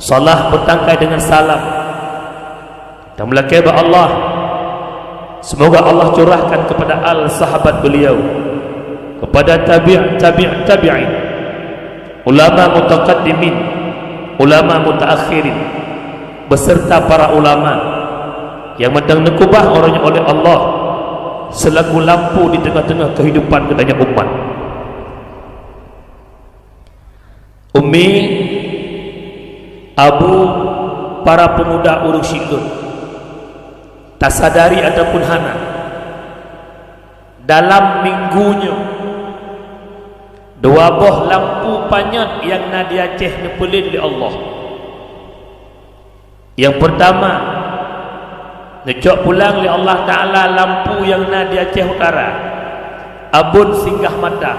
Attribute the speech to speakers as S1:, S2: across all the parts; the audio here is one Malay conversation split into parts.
S1: salah bertangkai dengan salam, dan melakai Allah. Semoga Allah curahkan kepada al-sahabat beliau, kepada tabi'in, ulama mutaqaddimin, ulama mutaakhirin, beserta para ulama yang menekubah orangnya oleh Allah selaku lampu di tengah-tengah kehidupan katanya umat. Ummi, abu para pemuda urung syidun, tak sadari ataupun hana, dalam minggunya dua buah lampu panyat yang nak diaceh nepelin oleh Allah. Yang pertama, ngecok pulang oleh Allah Ta'ala lampu yang nak diaceh utara, abun singgah mata.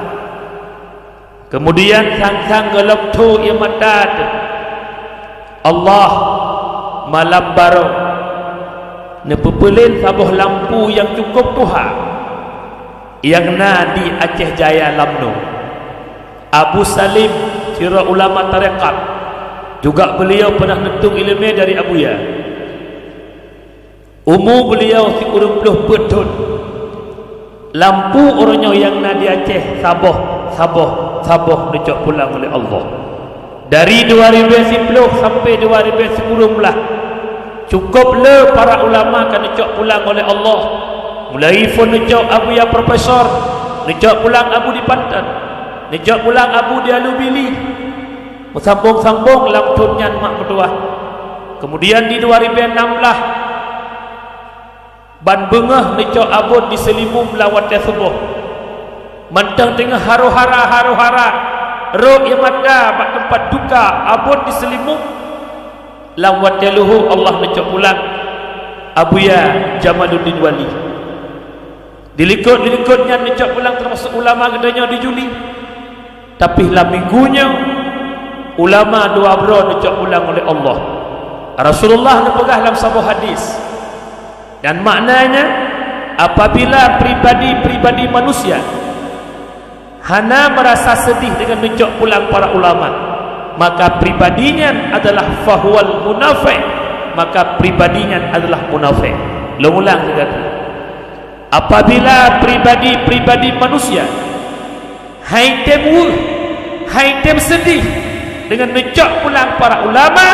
S1: Kemudian sang-sang gelap tu yang mata tu Allah malam baru nepepelin sabuh lampu yang cukup Tuhan yang nak di Aceh Jaya lamno. Abu Salim sira ulama tarekat juga beliau pernah netung ilmu dari Abuya. Umur beliau 30 betul. Lampu orangnya yang nak di Aceh saboh dicok pulang oleh Allah. Dari 2010 sampai 2010 lah cukup le para ulama kan dicok pulang oleh Allah. Mulai pun dicok Abu ya profesor, dicok pulang Abu di Pantan, dicok pulang Abu di Alubili, sambung-sambung lampunnya mak berdua. Kemudian di 2016 ban bengah dicok Abu di Selimum lawat subuh. Mantang tengah haru-hara roh yang mata bak tempat duka abun di Selimum lawat luhu Allah dicok pulang Abuya Jamaluddin Wali. Dilikut-dilikutnya dicok pulang termasuk ulama gedanya di Juli. Tapi lah minggunya ulama dua bro dicok pulang oleh Allah. Rasulullah nepegah dalam sebuah hadis, dan maknanya apabila pribadi manusia hana merasa sedih dengan mencok pulang para ulama, maka pribadinya adalah fahuwal munafiq, maka pribadinya adalah munafik. Ulang kata, apabila pribadi manusia haitem sedih dengan mencok pulang para ulama,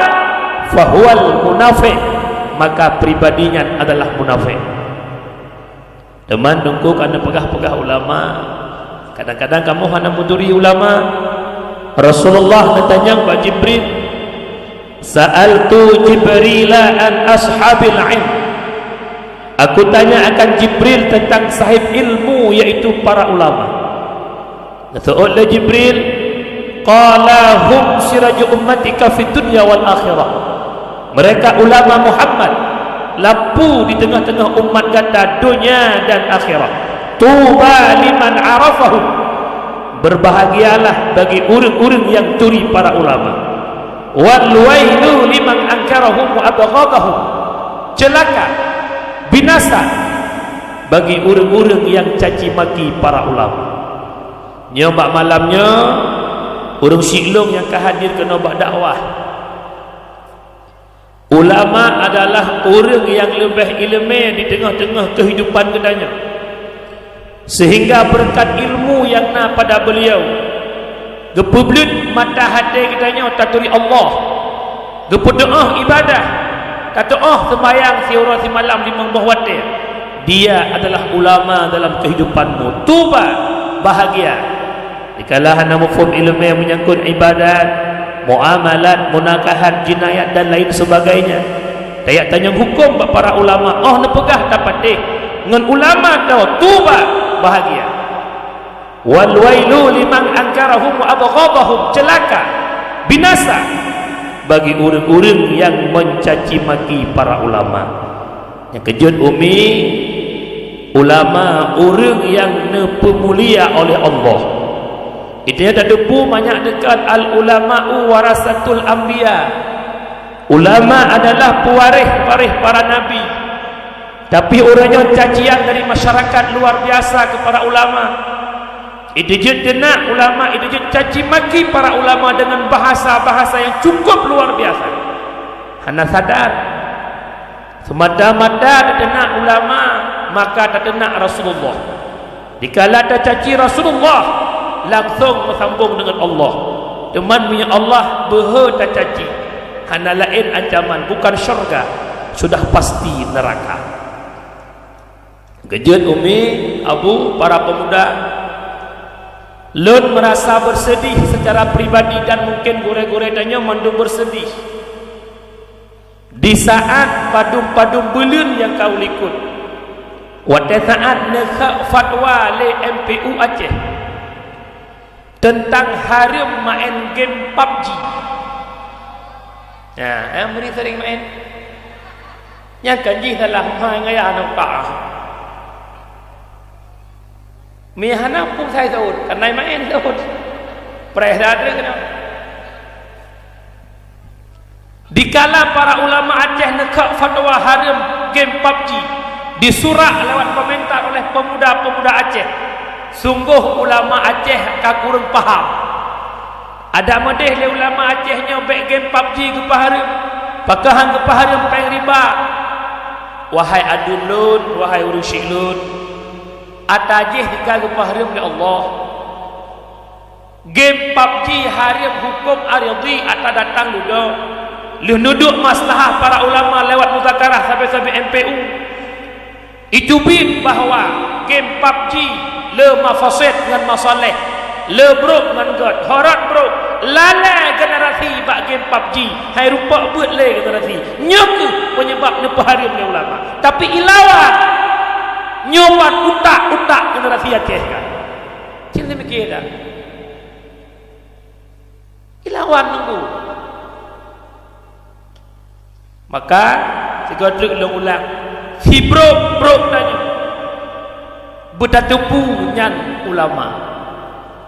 S1: fahuwal munafiq, maka pribadinya adalah munafik. Teman nunggu kerana pegah-pegah ulama. Kadang-kadang kamu hanya muduri ulama. Rasulullah bertanya kepada Jibril, sa'altu Jibrila an ashabil ilm. Aku tanya akan Jibril tentang sahib ilmu, yaitu para ulama. Kata oleh Jibril, qala hum siraju ummatika fid dunya wal akhirah. Mereka ulama Muhammad, lampu di tengah-tengah umat kata dunia dan akhirat. Tuba liman arafahum, berbahagialah bagi orang-orang yang turi para ulama. Wal wailu liman ankarahum wa abghadahum, celaka binasa bagi orang-orang yang caci maki para ulama. Nyoba malamnya orang Silong yang kehadir ke nobak dakwah. Ulama adalah orang yang lebih ilmu di tengah-tengah kehidupan kedanya, sehingga berkat ilmu yang na pada beliau gepublit mata hati kitanya taturi Allah, gepedoah ibadah, kata sembayang siura si malam di membahwate. Dia adalah ulama dalam kehidupanmu. Tuba, bahagia dikala hana mafhum ilmu yang menyangkut ibadat, muamalat, munakahat, jinayat dan lain sebagainya. Tayak tanya hukum para ulama, nepegah dapat ngan ulama tau tuba, bahagia. Wal wailu liman ankarahum wa abghadahum, celaka binasa bagi orang-orang yang mencaci maki para ulama. Yang kejut umi, ulama orang yang pemulia oleh Allah. Itu ada debu banyak dekat al ulama'u warasatul anbiya. Ulama adalah pewaris para nabi. Tapi orangnya cacian dari masyarakat luar biasa kepada ulama. Idijit denak ulama, idijit caci maki para ulama dengan bahasa-bahasa yang cukup luar biasa. hana sadar semata-mata terkena ulama maka terkena Rasulullah. Dikala tercaci Rasulullah langsung bersambung dengan Allah. Teman punya Allah beha tercaci. Hana lain ancaman, bukan syurga, sudah pasti neraka. Kejut Umi, Abu, para pemuda, lun merasa bersedih secara pribadi dan mungkin gore-gore tanya mandung bersedih. Di saat padum-padum belun yang kau likut, pada saat nekak fatwa le MPU Aceh tentang haram main game PUBG. Ya, yang beri sering main. Yang kanji salah hai ngaya nampak. Mihana pun saya tahu, karena main tahu. Perehda kena. Dikala para ulama Aceh nekak fatwa haram game PUBG, disurah lewat komentar oleh pemuda-pemuda Aceh. Sungguh ulama Aceh kakurang paham. Ada modeh le ulama Acehnya baik game PUBG ke paharum. Pakahan ke paharum peng riba. Wahai adulun, wahai urusilun, atajih dika ke paharum ya Allah. Game PUBG haram hukum aridhi ata datang duduk. Lu duduk maslahah para ulama lewat muzakarah sampai-sampai MPU. Itu bin bahawa game PUBG le mafasid dengan masalih, le bro dengan god, horat bro, lalai generasi bak game PUBG, hai rupa buat le generasi, nyok penyebab ni paharim le ulama. Tapi ilawan nyobat utak generasi Aceh kan. Cinta mikir dah. Ilawan nunggu. Maka tiga trik ulang si bro tanya bertatupu nyan ulama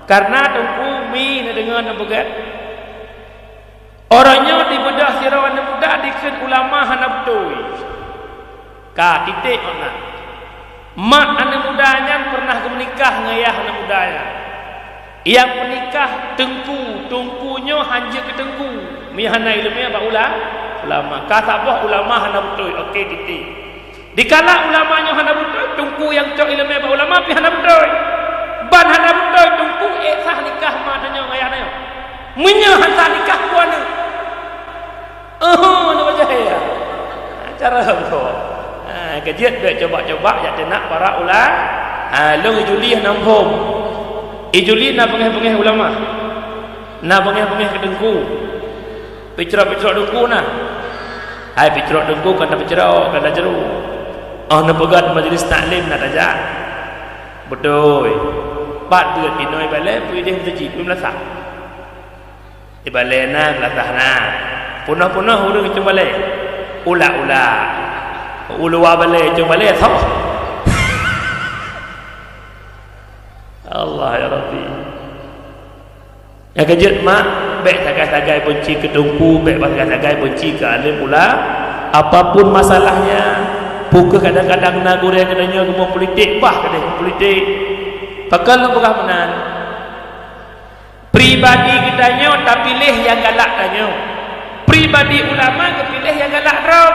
S1: karena tumpu mi dengan nabugat orangnya di bedah sirawan muda diken ulama hana betul ka titik ona mak anak mudanya pernah menikah ngayah anak mudanya yang menikah tungkunya hanja ke tengku mi hana ilmunya apa ulama kata apa ulama hana betul okey titik. Dikala ulamanya hana betul tungku yang cok ilmu ba ulama pi hana betul ban hana betul tungku sah nikah madanya ngayana munya hantar nikah puana nak baca ya cara apa kejiat baik coba-coba ya tenak para ulama long ijuli hanam hom ijuli na pengeh-pengeh ulama na pengeh-pengeh ke tengku picra-picra tengku na hai picra tengku kata picra kata jeru nak pegat majlis taklim nak tajak betul pat berat inoi balik pergi dia masjid pergi melasah di balik na melasah na punah-punah urang itu balik ula balik itu balik tau Allah ya Rabbi yang kejut mak baik sagai-sagai benci ke tungku baik sagai-sagai benci ke alim pula apapun masalahnya buka kadang-kadang nagur yang katanya kemau politik bah katanya politik pakal bukan menan pribadi kitanya tak pilih yang galak tanya pribadi ulama ke pilih yang galak draw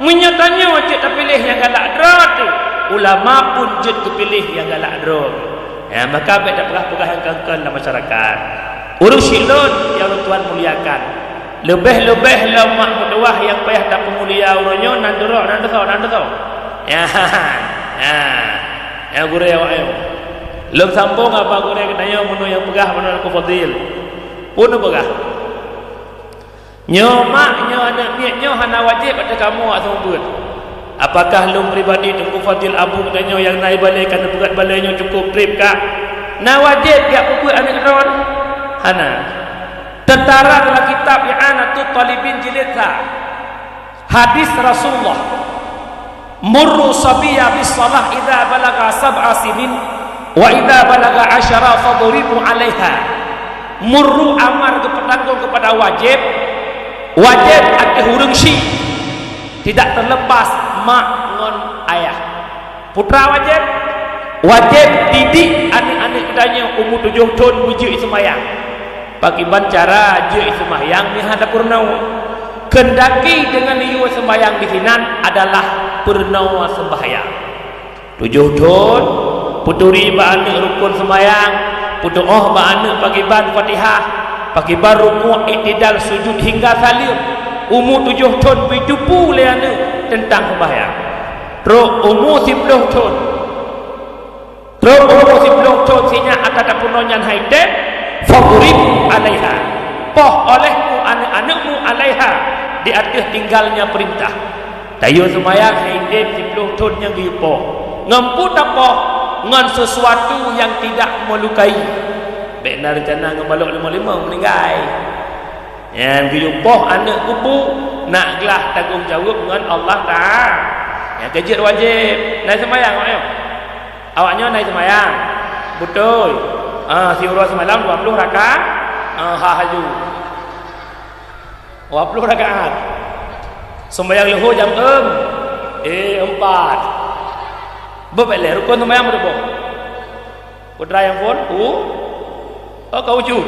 S1: menyatanya wajib tak pilih yang galak draw tu ulama pun jut ke pilih yang galak draw ya maka baik tak pernah yang kangkan dalam masyarakat urus silun yang Tuhan muliakan lebih-lebih lemak berdoa yang payah tak pemulia urunyo nanti tau ya yang gure awak ayo lem sambung apa gure katanya menu yang pegah menu aku fadil pun pegah nyo mak nyo anak niat nyo hana wajib pada kamu atau buat apakah lem pribadi tengku fadil abu katanya yang naik balik kan berat baliknya cukup trip kak na wajib ya buat anak kawan hana tentara dalam kitab I'anatul Talibin jilid hadis Rasulullah murru sabiya bis salah idza balaga sab'a sinin wa idza balaga 10 fadribu 'alaiha murru amar kepada wajib ake hurung si tidak terlepas mak ngon ayah putra wajib didik anak-anak kedanya umur 7 tahun wujud sembahyang bagi cara je sembahyang ni hadap purnau kendaki dengan liu sembahyang di sinan adalah pernawa sembahyang 7 tahun puturi ba'ana rukun sembahyang putu'oh ba'ana pagi ban Fatihah pagi ban rukuk iktidal sujud hingga salim umur 7 tahun berjupu leana tentang sembahyang terus umur 10 tahun terus umur 10 tahun sinya atas punonyan haidem favorit alaiha poh olehmu anak-anakmu alaiha di atas tinggalnya perintah tayo sembahyang haidem 10 tahun yang diupoh ngampu tapoh ngan sesuatu yang tidak melukai benar rencana ngebalok 55 meninggal yang diupoh anak kubu nak gelah tanggung jawab dengan Allah Ta'ala yang kejit wajib naik sembahyang awaknya naik sembahyang betul siurah semalam 20 rakaat haju 20 rakaat sembahyang luhur jam 4 berbalik rukun sembahyang berapa putra yang pun kau wujud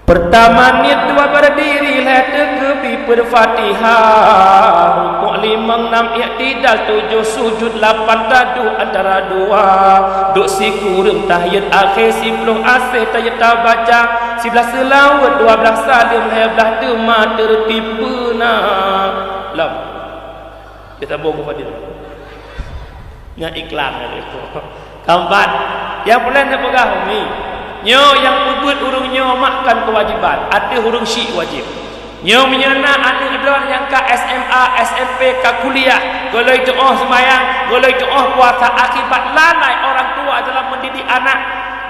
S1: pertama niat dua berdiri letegebi berfatihah rukuk 5 6 iktidal 7 sujud 8 tadu antara dua duk sikurung tahiyat akhir 10 asyik tahiyat baca 11 selawat 12 salim 11 dema tertipuna lam kita bohong kepada nya iklan itu keempat yang bulan nak pegang ni nyo yang ubud urung nyo makan kewajiban ada hurung syik wajib nyo menyana anak idron yang ke SMA SMP ke kuliah goloi doa sembahyang goloi doa puasa akibat lalai orang tua dalam mendidik anak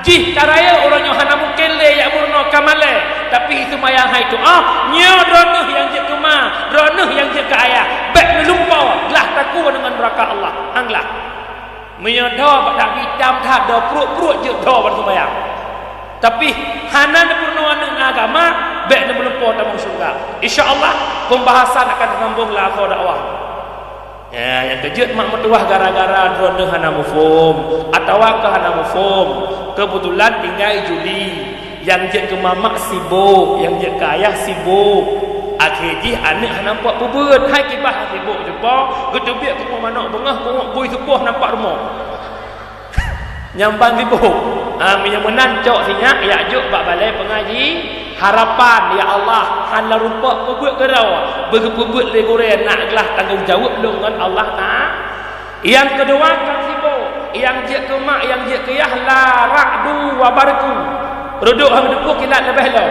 S1: jih caraya orang nyo hana mungkin le ya murno kamale tapi sembahyang hai doa nyo ronuh yang je kema ronuh yang je ke ayah baik melumpau gelah takut dengan neraka Allah anglah menyodoh pada hitam tak ada perut-perut je doa pada sembahyang tapi hana purnawan agama baik nak melumpau dalam syurga insyaallah pembahasan akan sambung lah kau dakwah ya yang kejut mak mertuah gara-gara drone hana mufhum atau ke hana mufhum kebetulan tinggal juli yang je ke mamak sibuk yang je ke ayah sibuk akhirnya anak nampak bubut hai kibah sibuk jumpa getubiak ke mana bengah bengok bui sepuh nampak rumah nyambang sibuk yang menancok sinya ya juk bak balai pengaji harapan ya Allah hanla rupa bubut gerau berbubut le goreng nak gelah tanggung jawab dengan Allah Taala yang kedua kan sibuk yang je ke mak yang je ke yah la ra'du wa barku ruduk hang depu kilat lebih lo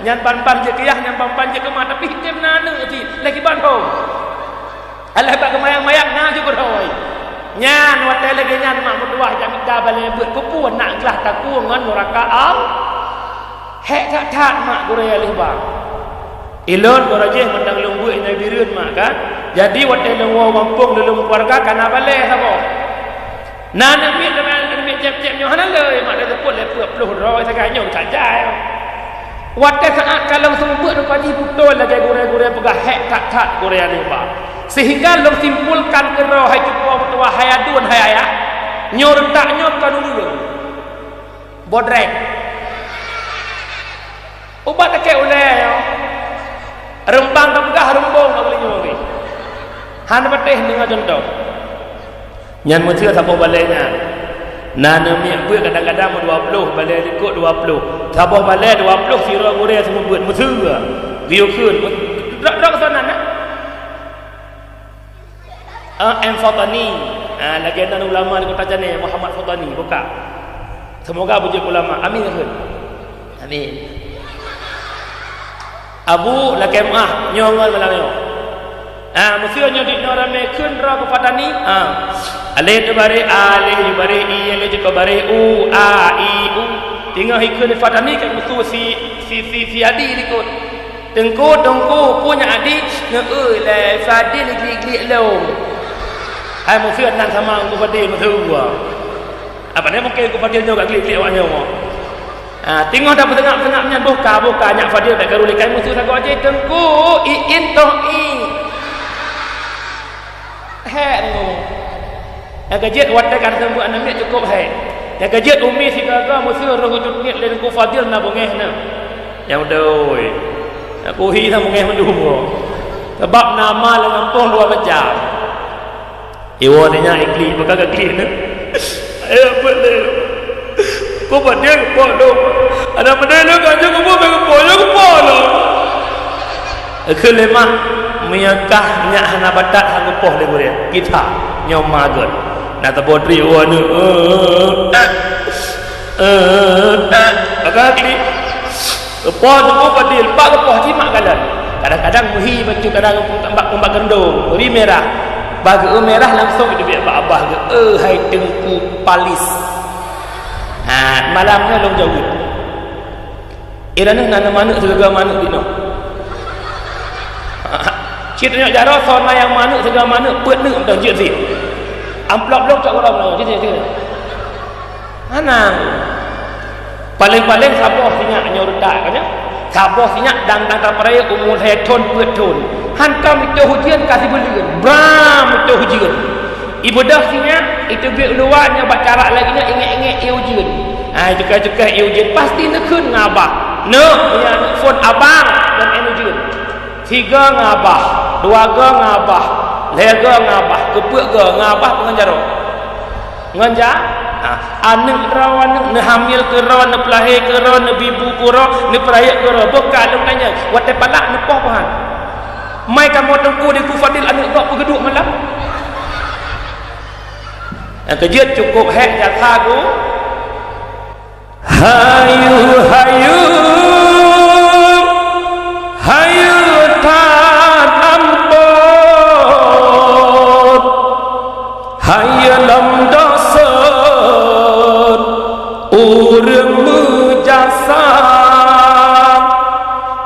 S1: nyan pan-pan je kiyah nyan pan-pan je kemah tapi hitam nana ti lagi ban ho alah bak kemayang-mayang na juga roi nyan watai lagi nyan mak mertua jam ida balik buat kupuan nak gelah taku ngan neraka al hek tak mak goreng alih bang ilon gorajeh mendang lunggu ina birun mak kan jadi watai lengwa kampung dalam keluarga kana balik sabo nana mi dengan cep-cep nyo hana le mak dah teput le 20 roi saganyo tak jai wadah saat kalau sumber rupanya betul lagi gureh-gureh pegah hek tak gureh lupa sehingga lo simpulkan ke roh hai cukup betul hai adun hai ayah nyor tak nyor kan dulu bodrek ubat tak oleh rembang tak pegah rembong tak boleh nyori han betih dengan contoh nyan muncul siapa baliknya nana miak buat kadang-kadang 20 balai ikut 20 sabah balai 20 sirah goreng semua buat mesra riu kun dak sana nak Fatani legenda ulama di kota Jane Muhammad Fatani buka semoga bujuk ulama amin amin Abu lakemah nyongal malam mesra nyo di norame kun ra Fatani alif bare alif bare i alif juga bare u a i u tinggal ikut Fatani kan betul si adi ikut tengku punya adi ne le Fadil glik lo hai mu fiat nang sama ku Fadil betul apa ni mungkin ku Fadil juga glik awaknya tengok dah tengah-tengahnya buka nyak Fadil tak garu lekai musuh tak aje tengku i intoh i hek yang kejut wadah kan sembuh anak ni cukup hai yang kejut umi si gaga musuh roh wujud ni len ku Fadil na bongeh na yang doi nak kuhi tak mungkin mendung sebab nama lah kampung 2 macam iwa dia ikli bakal ikli ni boleh kau buat dia kepala dong ada benda kan jangan buat kepala kelemak meyakah nyak hana batat hang poh le boleh kita nyomagon na tabodri wanu agak ni poh tu padil pak poh jimak kalan kadang-kadang muhi baju kadang tambak gendong ri merah bagi merah langsung itu biar abah ke hai tengku palis malamnya long jauh irana nana manuk segala manuk dino ceritanya jarah sona yang manuk segala manuk pet ni dah jit si amplop lok tak orang cerita mana paling-paling saboh sinyak nyordak kan saboh sinyak dan peraya umur heton pet ton hantam itu hujan kasih beli bram itu hujan ibu dah sinyak itu biar luarnya bacara lagi nya ingat-ingat hujan cekah-cekah hujan pasti nak kun ngabah yang phone abang dan hujan 3 ngabah 2 ngabah 3 ngabah kepuk ngabah pengenjaro ngenja anak rawan ne hamil ke rawan ne pelahir ke rawan ne bibu ke rawan ne perayak ke rawan bekal lu tanya watai palak ne poh pahan mai kamu tengku di kufadil anak kau pegeduk malam kejut cukup hek jataku hayu hayu hayu tan ampun hayu lam dosen urang mujasa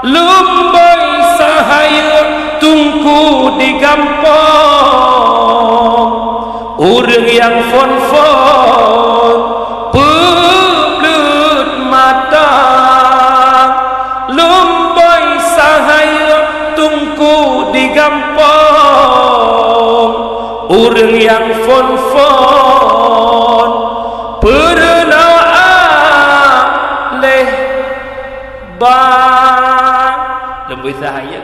S1: lumbai sahaya tungku di gampang urang yang fon-fon pelut mata lumbai sahaya tungku di gampang urang yang fon-fon pernah leh bang lembu sahaya